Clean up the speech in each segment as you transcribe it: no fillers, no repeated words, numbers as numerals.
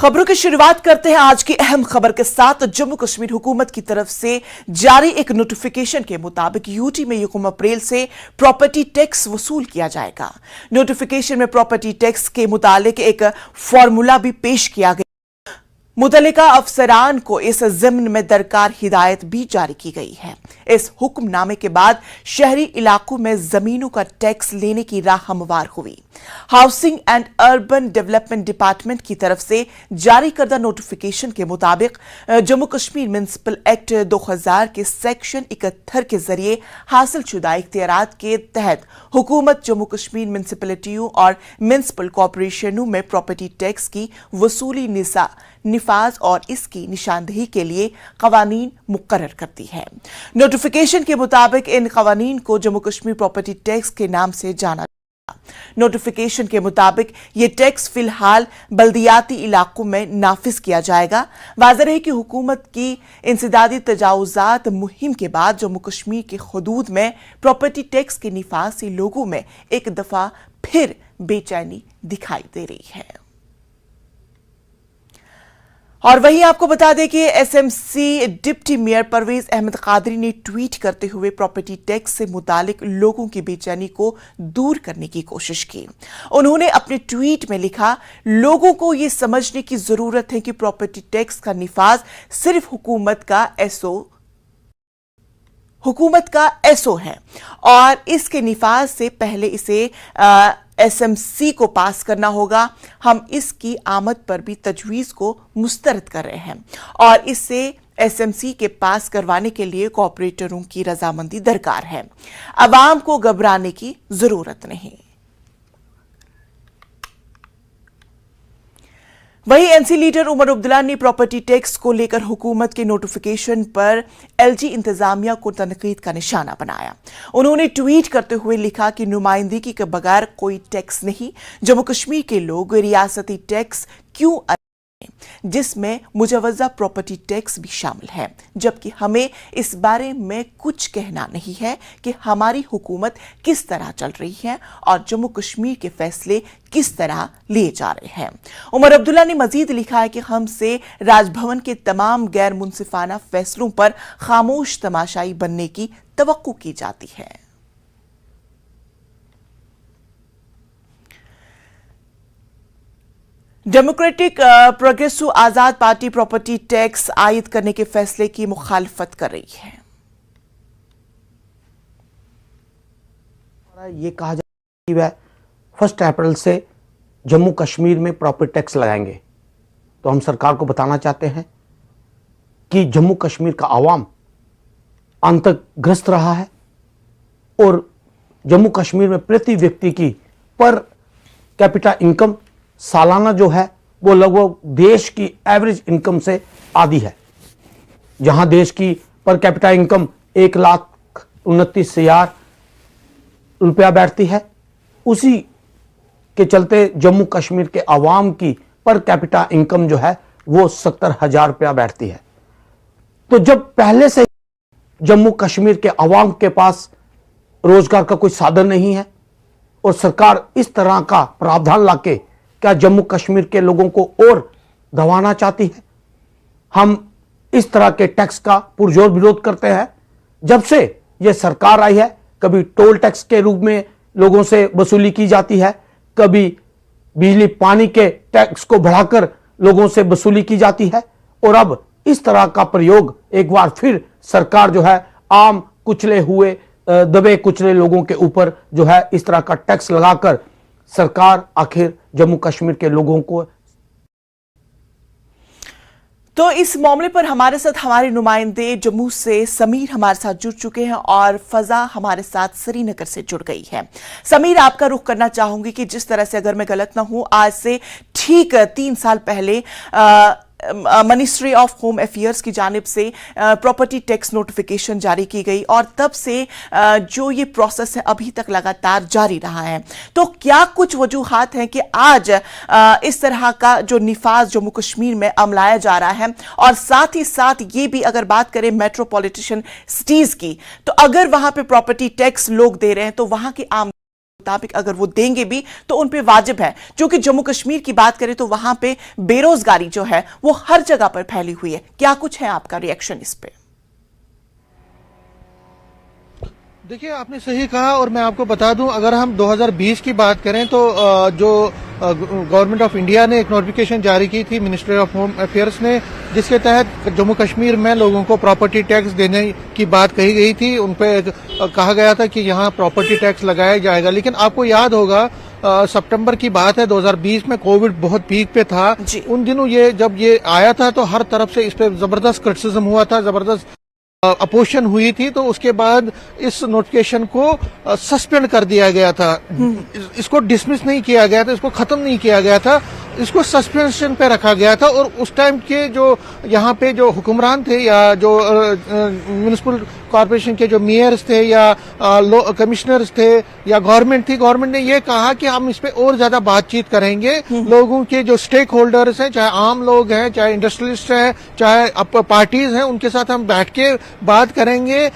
खबरों की शुरुआत करते हैं आज की अहम खबर के साथ। जम्मू कश्मीर हुकूमत की तरफ से जारी एक नोटिफिकेशन के मुताबिक यूटी में यकम अप्रैल से प्रॉपर्टी टैक्स वसूल किया जाएगा। नोटिफिकेशन में प्रॉपर्टी टैक्स के मुतालिक एक फॉर्मूला भी पेश किया गया। मुतल्लिका अफसरान को इस ज़िम्न में दरकार हिदायत भी जारी की गई है। इस हुक्मनामे के बाद शहरी इलाकों में जमीनों का टैक्स लेने की राह हमवार हुई। Housing and urban development department की तरफ से जारी करदा नोटिफिकेशन के मुताबिक जम्मू कश्मीर म्युनिसिपल एक्ट 2000 के सेक्शन 71 के जरिए हासिल शुदा इख्तियारात के तहत हुकूमत जम्मू कश्मीर म्युनिसिपलिटियों और म्युनिसिपल कॉरपोरेशनों में प्रॉपर्टी टैक्स की वसूली निफाज और इसकी निशानदेही के लिए कवानीन मुकर्रर करती है। नोटिफिकेशन के मुताबिक इन कवानीन को जम्मू कश्मीर प्रॉपर्टी टैक्स के नाम से जाना जाता है। नोटिफिकेशन के मुताबिक ये टैक्स फिलहाल बल्दियाती इलाकों में नाफिज किया जाएगा। वाज़ेह है कि हुकूमत की इंसदादी तजावुजात मुहिम के बाद जम्मू कश्मीर के हुदूद में प्रॉपर्टी टैक्स के निफाज से लोगों में एक दफा फिर बेचैनी दिखाई दे रही है। और वहीं आपको बता दें कि SMC deputy mayor Parvez Ahmad Qadri ने ट्वीट करते हुए प्रॉपर्टी टैक्स से मुतालिक लोगों की बेचैनी को दूर करने की कोशिश की। उन्होंने अपने ट्वीट में लिखा, लोगों को ये समझने की जरूरत है कि प्रॉपर्टी टैक्स का निफाज सिर्फ हुकूमत का एसओ है और इसके निफाज से पहले इसे एसएमसी को पास करना होगा। हम इसकी आमद पर भी तजवीज़ को मुस्तरद कर रहे हैं और इससे एसएमसी के पास करवाने के लिए कॉर्पोरेटरों की रजामंदी दरकार है। अवाम को घबराने की जरूरत नहीं। वहीं एनसी लीडर उमर अब्दुल्ला ने प्रॉपर्टी टैक्स को लेकर हुकूमत के नोटिफिकेशन पर एलजी इंतजामिया को तनकीद का निशाना बनाया। उन्होंने ट्वीट करते हुए लिखा कि नुमाइंदगी के बगैर कोई टैक्स नहीं। जम्मू कश्मीर के लोग रियासती टैक्स क्यों जिसमें मुजवजा प्रॉपर्टी टैक्स भी शामिल है, जबकि हमें इस बारे में कुछ कहना नहीं है कि हमारी हुकूमत किस तरह चल रही है और जम्मू कश्मीर के फैसले किस तरह लिए जा रहे हैं। उमर अब्दुल्ला ने मजीद लिखा है कि हमसे राजभवन के तमाम गैर मुनसिफाना फैसलों पर खामोश तमाशाई बनने की तवक्को की जाती है। डेमोक्रेटिक प्रोग्रेसिव आजाद पार्टी प्रॉपर्टी टैक्स आयद करने के फैसले की मुखालफत कर रही है। ये कहा जा रहा है कि वह 1 अप्रैल से जम्मू कश्मीर में प्रॉपर्टी टैक्स लगाएंगे। तो हम सरकार को बताना चाहते हैं कि जम्मू कश्मीर का आवाम आतंकग्रस्त रहा है और जम्मू कश्मीर में प्रति व्यक्ति की पर कैपिटा इनकम सालाना जो है वो लगभग देश की एवरेज इनकम से आधी है। जहां देश की पर कैपिटा इनकम 1,29,000 रुपया बैठती है, उसी के चलते जम्मू कश्मीर के आवाम की पर कैपिटा इनकम जो है वो 70,000 रुपया बैठती है। तो जब पहले से जम्मू कश्मीर के आवाम के पास रोजगार का कोई साधन नहीं है और सरकार इस तरह का प्रावधान लाके क्या जम्मू कश्मीर के लोगों को और दबाना चाहती है। हम इस तरह के टैक्स का पुरजोर विरोध करते हैं। जब से यह सरकार आई है, कभी टोल टैक्स के रूप में लोगों से वसूली की जाती है, कभी बिजली पानी के टैक्स को बढ़ाकर लोगों से वसूली की जाती है और अब इस तरह का प्रयोग एक बार फिर सरकार जो है आम कुचले हुए दबे कुचले लोगों के ऊपर जो है इस तरह का टैक्स लगाकर सरकार आखिर जम्मू कश्मीर के लोगों को। तो इस मामले पर हमारे साथ हमारे नुमाइंदे जम्मू से समीर हमारे साथ जुड़ चुके हैं और फजा हमारे साथ श्रीनगर से जुड़ गई है। समीर, आपका रुख करना चाहूंगी कि जिस तरह से, अगर मैं गलत ना हूं, आज से ठीक 3 साल पहले मिनिस्ट्री ऑफ होम अफेयर्स की जानिब से प्रॉपर्टी टैक्स नोटिफिकेशन जारी की गई और तब से जो ये प्रोसेस है अभी तक लगातार जारी रहा है। तो क्या कुछ वजूहात हैं कि आज इस तरह का जो निफाज जम्मू कश्मीर में अमलाया जा रहा है, और साथ ही साथ ये भी अगर बात करें मेट्रोपॉलिटन सिटीज की, तो अगर वहां पे प्रॉपर्टी टैक्स लोग दे रहे हैं तो वहां की आम मुताबिक अगर वो देंगे भी तो उन पे वाजिब है। जो कि जम्मू कश्मीर की बात करें तो वहां पे बेरोजगारी जो है वो हर जगह पर फैली हुई है। क्या कुछ है आपका रिएक्शन इस पे? देखिए, आपने सही कहा और मैं आपको बता दूं, अगर हम 2020 की बात करें तो जो गवर्नमेंट ऑफ इंडिया ने एक नोटिफिकेशन जारी की थी मिनिस्ट्री ऑफ होम अफेयर्स ने, जिसके तहत जम्मू कश्मीर में लोगों को प्रॉपर्टी टैक्स देने की बात कही गई थी। उन पे कहा गया था कि यहाँ प्रॉपर्टी टैक्स लगाया जाएगा। लेकिन आपको याद होगा सितंबर की बात है 2020 में, कोविड बहुत पीक पे था। उन दिनों जब ये आया था तो हर तरफ से इस पे जबरदस्त क्रिटिसिज्म हुआ था, जबरदस्त अपोजिशन हुई थी। तो उसके बाद इस नोटिफिकेशन को सस्पेंड कर दिया गया था। इसको डिसमिस नहीं किया गया था, इसको खत्म नहीं किया गया था, इसको सस्पेंशन पे रखा गया था। और उस टाइम के जो यहाँ पे जो हुक्मरान थे या जो म्युनिसिपल कॉर्पोरेशन के जो मेयर्स थे या कमिश्नर्स थे या गवर्नमेंट थी, गवर्नमेंट ने ये कहा कि हम इस पे और ज्यादा बातचीत करेंगे। लोगों के जो स्टेक होल्डर्स हैं, चाहे आम लोग हैं, चाहे इंडस्ट्रियलिस्ट हैं, चाहे पार्टीज हैं, उनके साथ हम बैठ के बात करेंगे।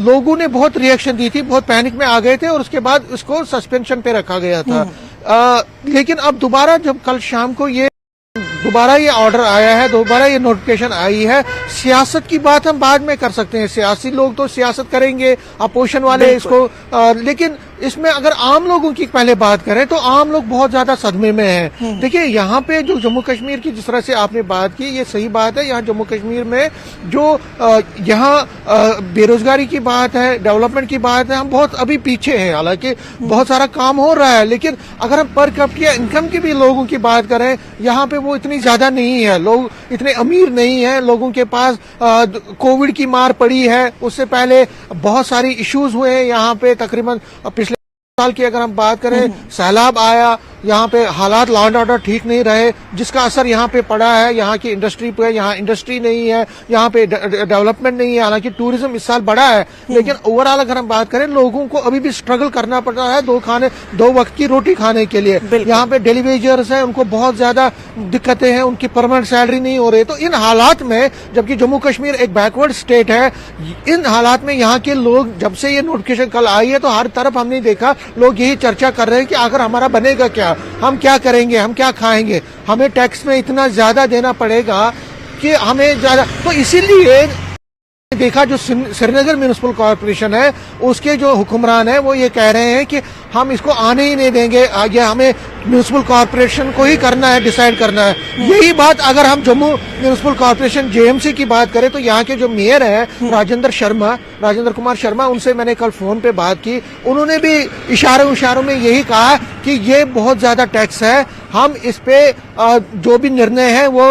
लोगों ने बहुत रिएक्शन दी थी, बहुत पैनिक में आ गए थे और उसके बाद इसको सस्पेंशन पे रखा गया था। लेकिन अब दोबारा जब कल शाम को दोबारा ये ऑर्डर आया है, दोबारा ये नोटिफिकेशन आई है। सियासत की बात हम बाद में कर सकते हैं, सियासी लोग तो सियासत करेंगे, अपोजिशन वाले इसको, लेकिन इसमें अगर आम लोगों की पहले बात करें तो आम लोग बहुत ज्यादा सदमे में हैं। देखिए, यहाँ पे जो जम्मू कश्मीर की जिस तरह से आपने बात की, ये सही बात है। यहाँ जम्मू कश्मीर में जो यहाँ बेरोजगारी की बात है, डेवलपमेंट की बात है, हम बहुत अभी पीछे हैं। हालांकि बहुत सारा काम हो रहा है, लेकिन अगर हम पर कैपिटा इनकम की भी लोगों की बात करें, यहाँ पे वो इतनी ज्यादा नहीं है। लोग इतने अमीर नहीं है, लोगों के पास कोविड की मार पड़ी है, उससे पहले बहुत सारी इश्यूज हुए हैं यहाँ पे। तकरीबन पिछले साल की अगर हम बात करें, सैलाब आया, यहाँ पे हालात लॉ एंड ऑर्डर ठीक नहीं रहे, जिसका असर यहाँ पे पड़ा है यहाँ की इंडस्ट्री पे। यहाँ इंडस्ट्री नहीं है, यहाँ पे डेवलपमेंट नहीं है। हालांकि टूरिज्म इस साल बढ़ा है, लेकिन ओवरऑल अगर हम बात करें, लोगों को अभी भी स्ट्रगल करना पड़ रहा है दो वक्त की रोटी खाने के लिए। यहाँ पे डेली वेजर्स हैं, उनको बहुत ज्यादा दिक्कतें हैं, उनकी परमानेंट सैलरी नहीं हो रही। तो इन हालात में, जबकि जम्मू कश्मीर एक बैकवर्ड स्टेट है, इन हालात में यहाँ के लोग, जब से ये नोटिफिकेशन कल आई है तो हर तरफ हमने देखा लोग यही चर्चा कर रहे हैं कि आखिर हमारा बनेगा क्या, हम क्या करेंगे, हम क्या खाएंगे, हमें टैक्स में इतना ज्यादा देना पड़ेगा कि हमें ज्यादा। तो इसीलिए देखा जो श्रीनगर म्युनिसिपल कॉर्पोरेशन है, उसके जो हुक्मरान है वो ये कह रहे हैं कि हम इसको आने ही नहीं देंगे, ये हमें म्युनिसिपल कॉर्पोरेशन को ही करना है, डिसाइड करना है। यही बात अगर हम जम्मू म्युनिसिपल कॉर्पोरेशन जेएमसी की बात करें तो यहाँ के जो मेयर हैं राजेंद्र कुमार शर्मा, उनसे मैंने कल फोन पे बात की। उन्होंने भी इशारों में यही कहा कि ये बहुत ज्यादा टैक्स है, हम इस पे जो भी निर्णय है वो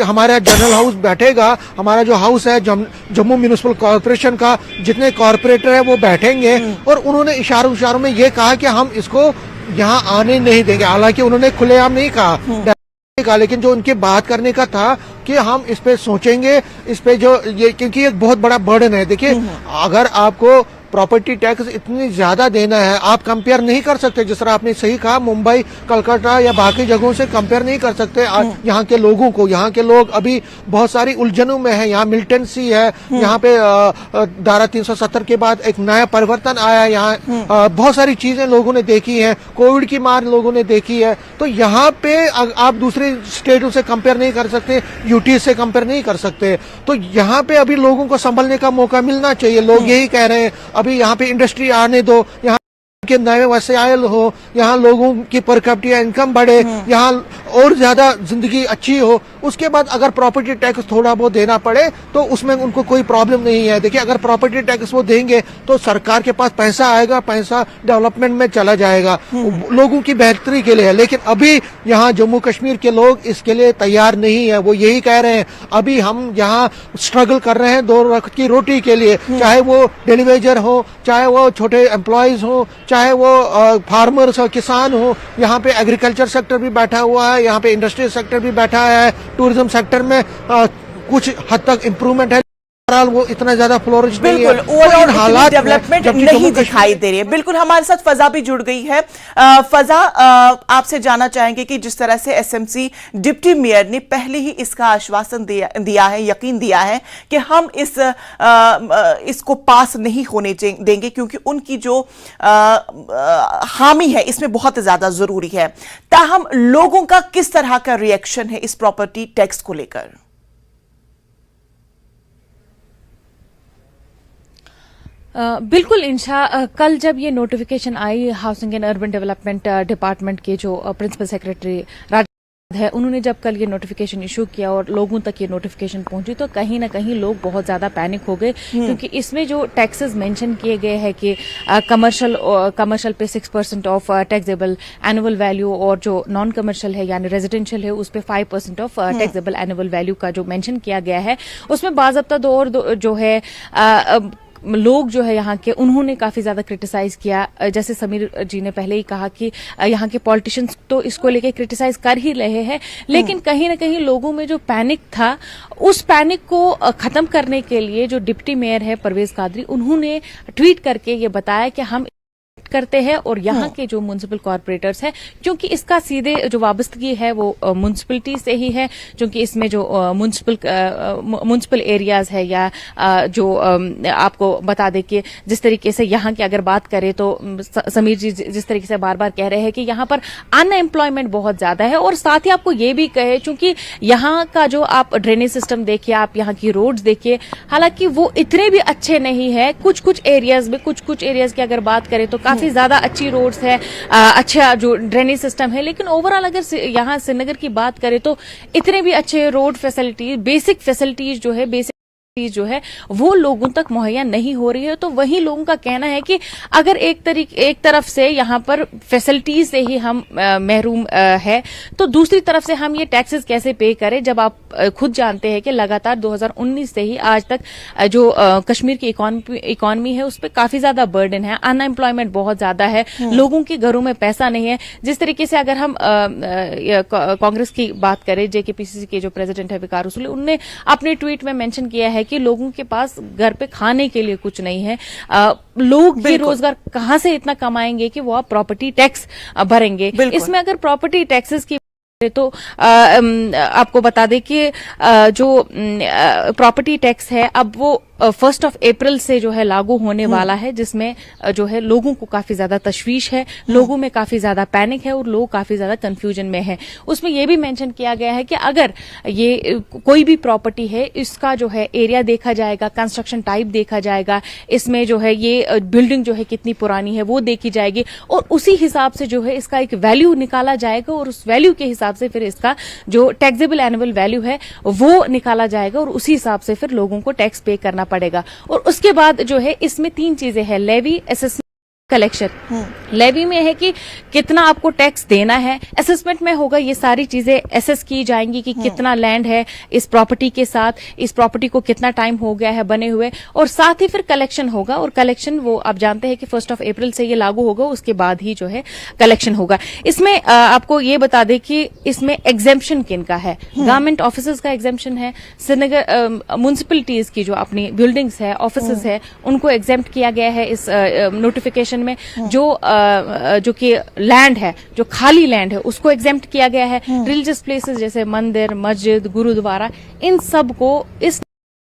हमारा जनरल हाउस बैठेगा, हमारा जो हाउस है जम्मू म्युनिसिपल कॉर्पोरेशन का, जितने कॉर्पोरेटर है वो बैठेंगे। और उन्होंने इशारों में ये कहा कि हम इसको यहाँ आने नहीं देंगे। हालांकि उन्होंने खुलेआम नहीं कहा, लेकिन जो उनके बात करने का था कि हम इस पे सोचेंगे, इस पे जो ये, क्योंकि एक बहुत बड़ा बर्डन है। देखिए, अगर आपको प्रॉपर्टी टैक्स इतनी ज्यादा देना है, आप कंपेयर नहीं कर सकते, जिस तरह आपने सही कहा, मुंबई, कलकत्ता या बाकी जगहों से कंपेयर नहीं कर सकते यहाँ के लोगों को। यहाँ के लोग अभी बहुत सारी उलझनों में हैं। यहाँ मिलिटेंसी है, यहाँ पे धारा 370 के बाद एक नया परिवर्तन आया, यहाँ बहुत सारी चीजें लोगों ने देखी हैं, कोविड की मार लोगों ने देखी है। तो यहाँ पे आप दूसरे स्टेटों से कंपेयर नहीं कर सकते, यूटी से कंपेयर नहीं कर सकते। तो यहाँ पे अभी लोगों को संभलने का मौका मिलना चाहिए। लोग यही कह रहे हैं, अभी यहाँ पे इंडस्ट्री आने दो, यहाँ के नए वसाइल हो, यहाँ लोगों की पर कैपिटा इनकम बढ़े, यहाँ और ज्यादा जिंदगी अच्छी हो। उसके बाद अगर प्रॉपर्टी टैक्स थोड़ा बहुत देना पड़े तो उसमें उनको कोई प्रॉब्लम नहीं है। देखिए, अगर प्रॉपर्टी टैक्स वो देंगे तो सरकार के पास पैसा आएगा, पैसा डेवलपमेंट में चला जाएगा, लोगों की बेहतरी के लिए है। लेकिन अभी यहाँ जम्मू कश्मीर के लोग इसके लिए तैयार नहीं है। वो यही कह रहे हैं, अभी हम यहाँ स्ट्रगल कर रहे हैं 2 वक्त की रोटी के लिए, चाहे वो डेली वेजर हो, चाहे वो छोटे एम्प्लॉयज हो, चाहे वो फार्मर्स हो, किसान हो। यहाँ पे एग्रीकल्चर सेक्टर भी बैठा हुआ है, यहाँ पे इंडस्ट्रियल सेक्टर भी बैठा है, टूरिज्म सेक्टर में कुछ हद तक इम्प्रूवमेंट है। बहरहाल वो इतना ज्यादा फ्लोरिश नहीं है। बिल्कुल तो ओवरऑल इन हालात में डेवलपमेंट जबकि नहीं जम्मू दिखाई दे रही है। बिल्कुल हमारे साथ फजा भी जुड़ गई है। फजा, आपसे जानना चाहेंगे कि जिस तरह से एसएमसी डिप्टी मेयर ने पहले ही इसका आश्वासन दिया है, यकीन दिया है कि हम इसको पास नहीं होने देंगे क्योंकि उनकी जो हामी है इसमें बहुत ज्यादा जरूरी है, ताहम लोगों का किस तरह का रिएक्शन है इस प्रॉपर्टी टैक्स को लेकर? बिल्कुल इंशा, कल जब ये notification I housing and urban development department के जो प्रिंसिपल सेक्रेटरी राज है, उन्होंने जब कल ये नोटिफिकेशन इशू किया और लोगों तक ये नोटिफिकेशन पहुंची तो कहीं ना कहीं लोग बहुत ज्यादा पैनिक हो गए, क्योंकि इसमें जो टैक्सेस मेंशन किए गए हैं कि कमर्शियल पे 6% ऑफ टैक्सेबल एनुअल वैल्यू और जो नॉन कमर्शियल है यानी रेजिडेंशियल है उस पे 5% ऑफ टैक्सेबल एनुअल वैल्यू का जो मेंशन किया गया है, उसमें बाज़ाब्ता जो है लोग जो है यहाँ के उन्होंने काफी ज्यादा क्रिटिसाइज किया। जैसे समीर जी ने पहले ही कहा कि यहाँ के पॉलिटिशियंस तो इसको लेके क्रिटिसाइज कर ही रहे हैं, लेकिन कहीं ना कहीं लोगों में जो पैनिक था उस पैनिक को खत्म करने के लिए जो डिप्टी मेयर है परवेज कादरी, उन्होंने ट्वीट करके ये बताया कि हम करते हैं और यहाँ के जो म्युनिसिपल कॉर्पोरेटर्स हैं, क्योंकि इसका सीधे जो वाबस्तगी है वो म्युनिसिपलिटी से ही है, क्योंकि इसमें जो म्युनिसिपल एरियाज है या जो आपको बता दें कि जिस तरीके से यहाँ की अगर बात करें तो समीर जी जिस तरीके से बार बार कह रहे हैं कि यहाँ पर अनएम्प्लॉयमेंट बहुत ज्यादा है, और साथ ही आपको ये भी कहे चूंकि यहाँ का जो आप ड्रेनेज सिस्टम देखिए, आप यहाँ की रोड्स देखिए, हालांकि वो इतने भी अच्छे नहीं है। कुछ एरियाज में कुछ एरियाज की अगर बात करें तो काफी ज्यादा अच्छी रोड्स है, अच्छा जो ड्रेनेज सिस्टम है, लेकिन ओवरऑल अगर यहाँ श्रीनगर की बात करें तो इतने भी अच्छे रोड फैसिलिटीज, बेसिक फैसिलिटीज जो है वो लोगों तक मुहैया नहीं हो रही है। तो वही लोगों का कहना है कि अगर एक तरफ से यहाँ पर फैसिलिटीज से ही हम महरूम है तो दूसरी तरफ से हम ये टैक्सेस कैसे पे करें, जब आप खुद जानते हैं कि लगातार 2019 से ही आज तक जो कश्मीर की इकॉनमी है उस पर काफी ज्यादा बर्डन है, अनएम्प्लॉयमेंट बहुत ज्यादा है, लोगों के घरों में पैसा नहीं है। जिस तरीके से अगर हम कांग्रेस की बात करें, जेकेपीसीसी के जो प्रेसिडेंट है विकार रसूली, उनने अपने ट्वीट में मेंशन किया है कि लोगों के पास घर पे खाने के लिए कुछ नहीं है, लोग भी रोजगार कहां से इतना कमाएंगे कि वो आप प्रॉपर्टी टैक्स भरेंगे। इसमें अगर प्रॉपर्टी टैक्सेस की तो आपको बता दें कि जो प्रॉपर्टी टैक्स है अब वो 1 अप्रैल से जो है लागू होने वाला है, जिसमें जो है लोगों को काफी ज्यादा तशवीश है, लोगों में काफी ज्यादा पैनिक है और लोग काफी ज्यादा कंफ्यूजन में है। उसमें यह भी मेंशन किया गया है कि अगर ये कोई भी प्रॉपर्टी है इसका जो है एरिया देखा जाएगा, कंस्ट्रक्शन टाइप देखा जाएगा, इसमें जो है ये बिल्डिंग जो है कितनी पुरानी है वो देखी जाएगी और उसी हिसाब से जो है इसका एक वैल्यू निकाला जाएगा और उस वैल्यू के हिसाब से फिर इसका जो टैक्सेबल एनुअल वैल्यू है वो निकाला जाएगा और उसी हिसाब से फिर लोगों को टैक्स पे करना पड़ेगा। और उसके बाद जो है इसमें 3 चीजें हैं, लेवी, असेसमेंट, कलेक्शन। लेवी में है कि कितना आपको टैक्स देना है, असेसमेंट में होगा ये सारी चीजें एसेस की जाएंगी कि कितना लैंड है इस प्रॉपर्टी के साथ, इस प्रॉपर्टी को कितना टाइम हो गया है बने हुए, और साथ ही फिर कलेक्शन होगा। और कलेक्शन वो आप जानते हैं कि 1 अप्रैल से ये लागू होगा, उसके बाद ही जो है कलेक्शन होगा। इसमें आपको ये बता दें कि इसमें एग्जेम्पशन किनका है, गवर्नमेंट ऑफिसर्स का एग्जेम्पशन है, श्रीनगर म्युनिसिपलिटीज की जो अपनी बिल्डिंग्स है, ऑफिसेज है, उनको एग्जेम्प्ट किया गया है इस नोटिफिकेशन में। जो कि लैंड है, जो खाली लैंड है उसको एग्जेम्प्ट किया गया है। रिलीजियस प्लेसेस जैसे मंदिर, मस्जिद, गुरुद्वारा, इन सब को इस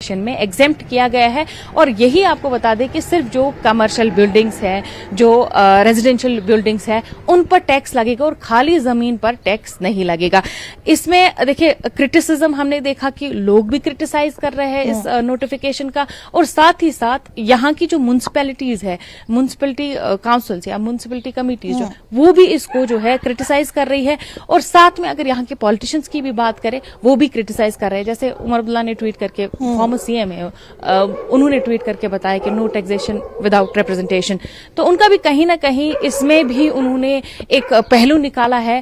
में एग्जेम्प्ट किया गया है। और यही आपको बता दें कि सिर्फ जो कमर्शियल बिल्डिंग्स है, जो रेजिडेंशियल बिल्डिंग्स है, उन पर टैक्स लगेगा और खाली जमीन पर टैक्स नहीं लगेगा। इसमें देखिए क्रिटिसिज्म हमने देखा कि लोग भी क्रिटिसाइज कर रहे हैं इस नोटिफिकेशन का, और साथ ही साथ यहाँ की जो म्युनिसिपैलिटीज है, म्युनिसिपैलिटी काउंसिल्स या म्युनिसिपैलिटी कमिटीज जो वो भी इसको जो है क्रिटिसाइज कर रही है। और साथ में अगर यहाँ के पॉलिटिशियंस की भी बात करें वो भी क्रिटिसाइज कर रहे हैं। जैसे उमर अब्दुल्ला ने ट्वीट करके, सीएम है, उन्होंने ट्वीट करके बताया कि नो टैक्सेशन विदाउट रिप्रेजेंटेशन। तो उनका भी कहीं ना कहीं इसमें भी उन्होंने एक पहलू निकाला है,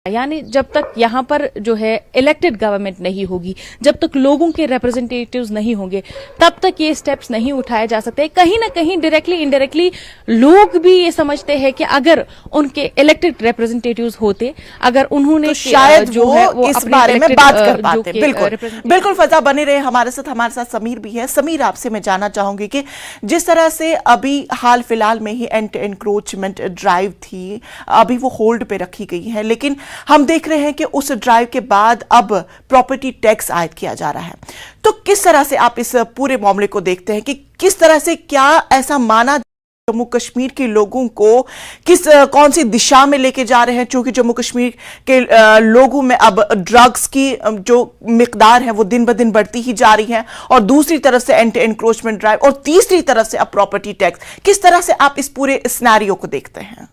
यानी जब तक यहाँ पर जो है इलेक्टेड गवर्नमेंट नहीं होगी, जब तक लोगों के रिप्रेजेंटेटिव्स नहीं होंगे, तब तक ये स्टेप्स नहीं उठाए जा सकते। कहीं ना कहीं डायरेक्टली इनडायरेक्टली लोग भी ये समझते हैं कि अगर उनके इलेक्टेड रिप्रेजेंटेटिव्स होते, अगर उन्होंने तो शायद जो है वो इस अपने बारे में elected, बात कर जो पाते। कि, बिल्कुल representative- बिल्कुल फजा बने रहे हमारे साथ समीर भी है। समीर, आपसे मैं जानना चाहूंगी कि जिस तरह से अभी हाल फिलहाल में ही एंटी एनक्रोचमेंट ड्राइव थी, अभी वो होल्ड पे रखी गई है, लेकिन हम देख रहे हैं कि उस ड्राइव के बाद अब प्रॉपर्टी टैक्स आयद किया जा रहा है। तो किस तरह से आप इस पूरे मामले को देखते हैं कि किस तरह से, क्या ऐसा माना जम्मू कश्मीर के लोगों को कौन सी दिशा में लेके जा रहे हैं? क्योंकि जम्मू कश्मीर के लोगों में अब ड्रग्स की जो मिकदार है वो दिन ब दिन बढ़ती ही जा रही है, और दूसरी तरफ से एंटी एनक्रोचमेंट ड्राइव, और तीसरी तरफ से अब प्रॉपर्टी टैक्स। किस तरह से आप इस पूरे सिनेरियो को देखते हैं?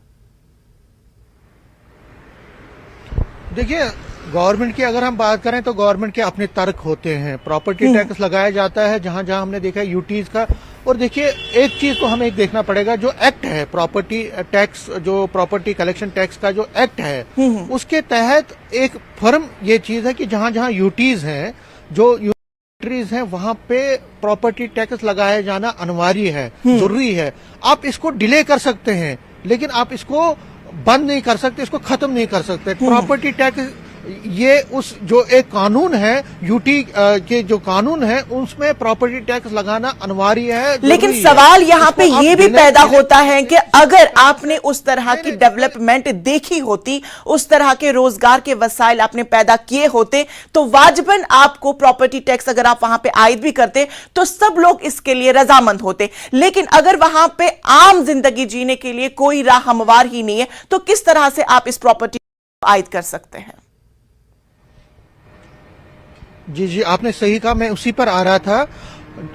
देखिए, गवर्नमेंट की अगर हम बात करें तो गवर्नमेंट के अपने तर्क होते हैं। प्रॉपर्टी टैक्स लगाया जाता है जहां जहां हमने देखा है यूटीज का। और देखिए, एक चीज को हमें एक देखना पड़ेगा, जो एक्ट है प्रॉपर्टी टैक्स, जो प्रॉपर्टी कलेक्शन टैक्स का जो एक्ट है, उसके तहत एक फर्म ये चीज है कि जहां जहां यूटीज हैं, जो यूटीज हैं, वहां पे प्रॉपर्टी टैक्स लगाया जाना अनिवार्य है, जरूरी है। आप इसको डिले कर सकते हैं, लेकिन आप इसको बंद नहीं कर सकते, इसको खत्म नहीं कर सकते। प्रॉपर्टी टैक्स ये उस जो एक कानून है, यूटी के जो कानून है, उसमें प्रॉपर्टी टैक्स लगाना अनिवार्य है। लेकिन सवाल यहाँ पे ये भी पैदा होता है कि अगर आपने उस तरह की डेवलपमेंट देखी होती, उस तरह के रोजगार के वसाइल आपने पैदा किए होते, तो वाजबन आपको प्रॉपर्टी टैक्स अगर आप वहां पे आयद भी करते तो सब लोग इसके लिए रजामंद होते। लेकिन अगर वहां पे आम जिंदगी जीने के लिए कोई राह हमवार ही नहीं है, तो किस तरह से आप इस प्रॉपर्टी आयद कर सकते हैं? जी, आपने सही कहा, मैं उसी पर आ रहा था।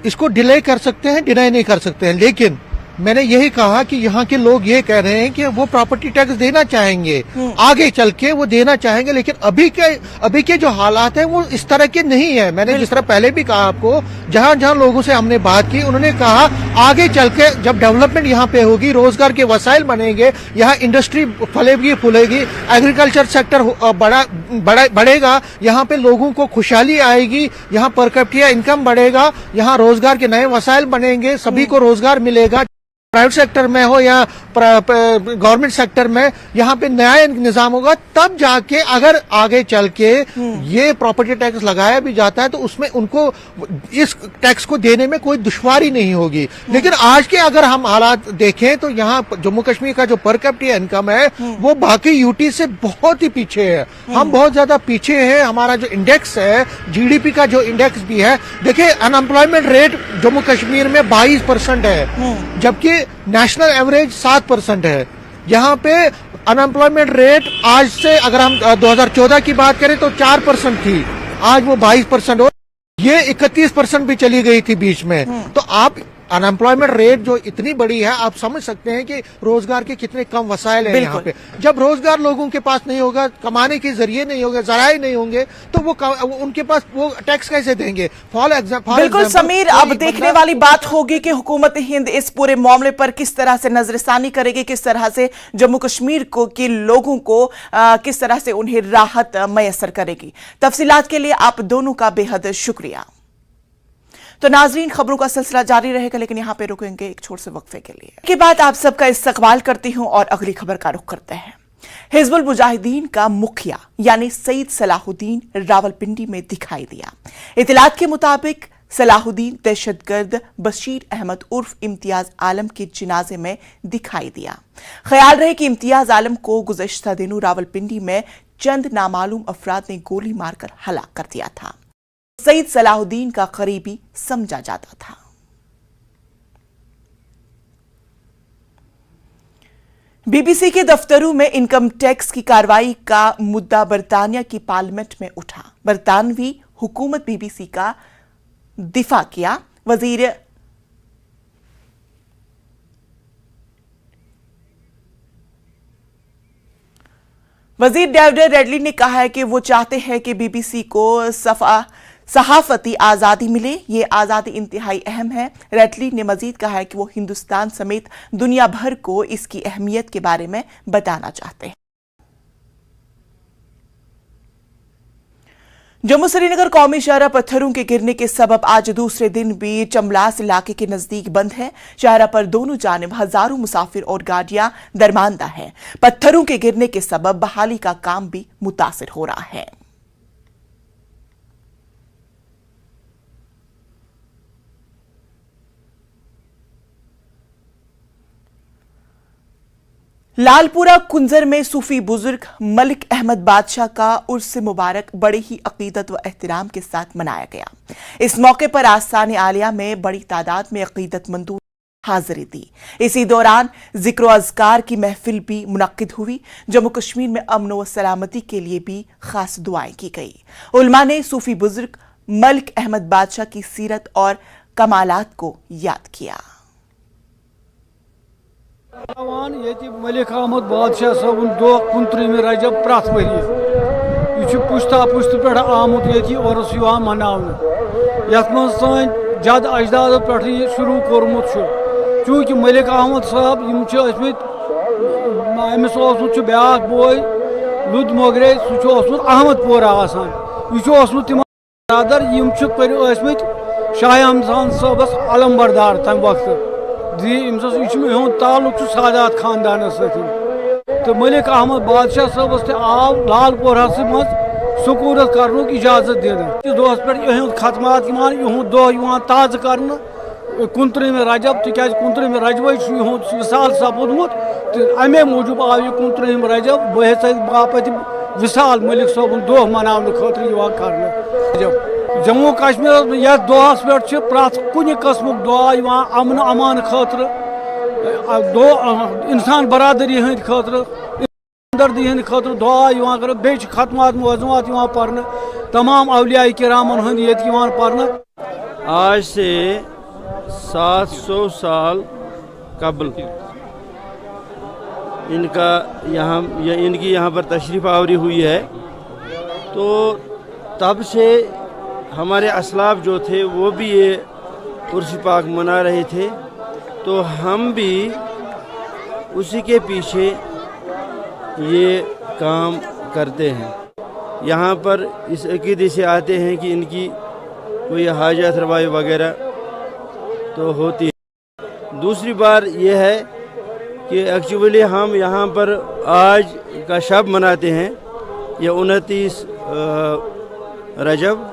इसको डिले कर सकते हैं, डिनाई नहीं कर सकते हैं, लेकिन मैंने यही कहा कि यहाँ के लोग ये कह रहे हैं कि वो प्रॉपर्टी टैक्स देना चाहेंगे, आगे चल के वो देना चाहेंगे, लेकिन अभी के जो हालात हैं वो इस तरह के नहीं है। मैंने जिस तरह पहले भी कहा आपको, जहां जहां लोगों से हमने बात की, उन्होंने कहा आगे चल के जब डेवलपमेंट यहाँ पे होगी, रोजगार के वसाइल बनेंगे, यहाँ इंडस्ट्री फलेगी फूलेगी, एग्रीकल्चर सेक्टर बढ़ेगा, यहाँ पे लोगों को खुशहाली आएगी, यहाँ पर कैपिटा इनकम बढ़ेगा, यहाँ रोजगार के नए वसाइल बनेंगे, सभी को रोजगार मिलेगा, प्राइवेट सेक्टर में हो या गवर्नमेंट सेक्टर में, यहाँ पे नया निजाम होगा। तब जाके अगर आगे चल के ये प्रॉपर्टी टैक्स लगाया भी जाता है तो उसमें उनको इस टैक्स को देने में कोई दुश्वारी नहीं होगी। लेकिन आज के अगर हम हालात देखें तो यहाँ जम्मू कश्मीर का जो पर कैपिटा इनकम है वो बाकी यूटी से बहुत ही पीछे है। हम बहुत ज्यादा पीछे हैं। हमारा जो इंडेक्स है, जीडीपी का जो इंडेक्स भी है, देखिए अनएम्प्लॉयमेंट रेट जम्मू कश्मीर में 22% है, जबकि नेशनल एवरेज 7% है। यहाँ पे अनएम्प्लॉयमेंट रेट आज से अगर हम 2014 की बात करें तो 4% थी, आज वो 22% हो, ये 31% भी चली गई थी बीच में। तो आप अनएम्प्लॉयमेंट रेट जो इतनी बड़ी है, आप समझ सकते हैं कि रोजगार के कितने कम वसाइल हैं यहाँ पे। जब रोजगार लोगों के पास नहीं होगा, कमाने के जरिए नहीं होंगे, जराए नहीं होंगे, तो वो उनके पास वो टैक्स कैसे देंगे? बिल्कुल समीर, अब देखने वाली बात होगी कि हुकूमत हिंद इस पूरे मामले पर किस तरह से नजरसानी करेगी, किस तरह से जम्मू कश्मीर के लोगों को किस तरह से उन्हें राहत मैसर करेगी। तफसीलात के लिए आप दोनों का बेहद शुक्रिया। तो नाजरीन, खबरों का सिलसिला जारी रहेगा, लेकिन यहां पे रुकेंगे एक छोटे से वक्फे के लिए। के बाद आप सबका इस्तकबाल करती हूं और अगली खबर का रुख करते हैं। हिजबुल मुजाहिदीन का मुखिया यानी सईद सलाहुद्दीन रावलपिंडी में दिखाई दिया। इतलात के मुताबिक सलाहुद्दीन दहशतगर्द बशीर अहमद उर्फ इम्तियाज आलम के जनाजे में दिखाई दिया। ख्याल रहे कि इम्तियाज आलम को गुज़श्ता दिनों रावलपिंडी में चंद नामालूम अफराद ने गोली मारकर हलाक कर दिया था। सईद सलाहुद्दीन का करीबी समझा जाता था। बीबीसी के दफ्तरों में इनकम टैक्स की कार्रवाई का मुद्दा बरतानिया की पार्लियामेंट में उठा। बरतानवी हुकूमत बीबीसी का दिफा किया। वजीर डेविड रेडली ने कहा है कि वो चाहते हैं कि बीबीसी को सहाफती आज़ादी मिले। ये आज़ादी इंतहाई अहम है। रेडली ने मजीद कहा है कि वो हिंदुस्तान समेत दुनिया भर को इसकी अहमियत के बारे में बताना चाहते हैं। जम्मू श्रीनगर कौमी शाहरा पत्थरों के गिरने के सबब आज दूसरे दिन भी चमलास इलाके के नजदीक बंद है। शाहरा पर दोनों जानिब हजारों मुसाफिर और गाड़ियां दरमानदा हैं। पत्थरों के गिरने के सबब बहाली का काम भी मुतासिर हो रहा है। लालपुरा कुंजर में सूफी बुजुर्ग मलिक अहमद बादशाह का उर्स मुबारक बड़े ही अकीदत व एहतराम के साथ मनाया गया। इस मौके पर आस्थान आलिया में बड़ी तादाद में अकीदतमंदों ने हाजिरी दी। इसी दौरान जिक्र अज़कार की महफिल भी मुनक्किद हुई। जम्मू कश्मीर में अमन व सलामती के लिए भी खास दुआएं की गई। उलमा ने सूफी बुजुर्ग मलिक अहमद बादशाह की सीरत और कमालात को याद किया। मलिक अहमद बादशाह सबन दो 29 रजब प्रथ वरी यह पुश्ता पुश्त पे आमुत ये उर्स मनावन यथ मं सन जद अजदाद पे शुरू कोर्मुत चूँकि मलिक अहमद साहब अमिस ब्या बोय लुद मोगरे सह अहमद पोरा यह तिम बरदर यमत शाह हमदान साहबस अलमबरदार तम वक्त यह ताल्लुक सादात खानदान तो मलिक अहमद बादशाह साहबस आव लालपोरा मज सकूरत कर इजाजत दिन दोस पे खतमात यह दह ताज़ कर 29 रजब तिक 29 रजब विसाल सपूदमुत तो अमे मूजूब आव यह 29 रजब बहस बापत विसाल मलिक साहब दह मनाने कर। जम्मू कश्मीर यथ दोहस पे प्रथ कुन कस्मुक दुआ अमन अमान खतर इंसान बरादरी हंद खतर हमदर्दी हंद खतर दुआ कर बे खतमात मुअज़्ज़मात पर तमाम अवलिया किरामन हंद ये पर। आज से 700 साल कबल इनकी यहाँ पर तशरीफ़ आवरी हुई है। तो तब से हमारे असलाफ जो थे वो भी ये उर्स पाक मना रहे थे, तो हम भी उसी के पीछे ये काम करते हैं। यहाँ पर इस अक़ीदे से आते हैं कि इनकी कोई हाजत रवाई वगैरह तो होती है। दूसरी बार ये है कि एक्चुअली हम यहाँ पर आज का शब मनाते हैं, ये 29 रजब,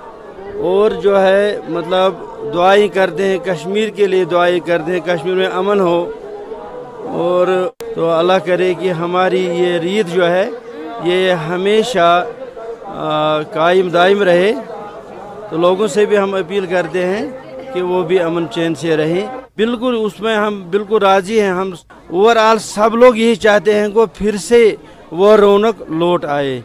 और जो है मतलब दुआएं करते हैं, कश्मीर के लिए दुआएं करते हैं, कश्मीर में अमन हो, और तो अल्लाह करे कि हमारी ये रीत जो है ये हमेशा कायम दायम रहे। तो लोगों से भी हम अपील करते हैं कि वो भी अमन चैन से रहें। बिल्कुल उसमें हम बिल्कुल राज़ी हैं। हम ओवरऑल सब लोग यही चाहते हैं कि फिर से वो रौनक लौट आए।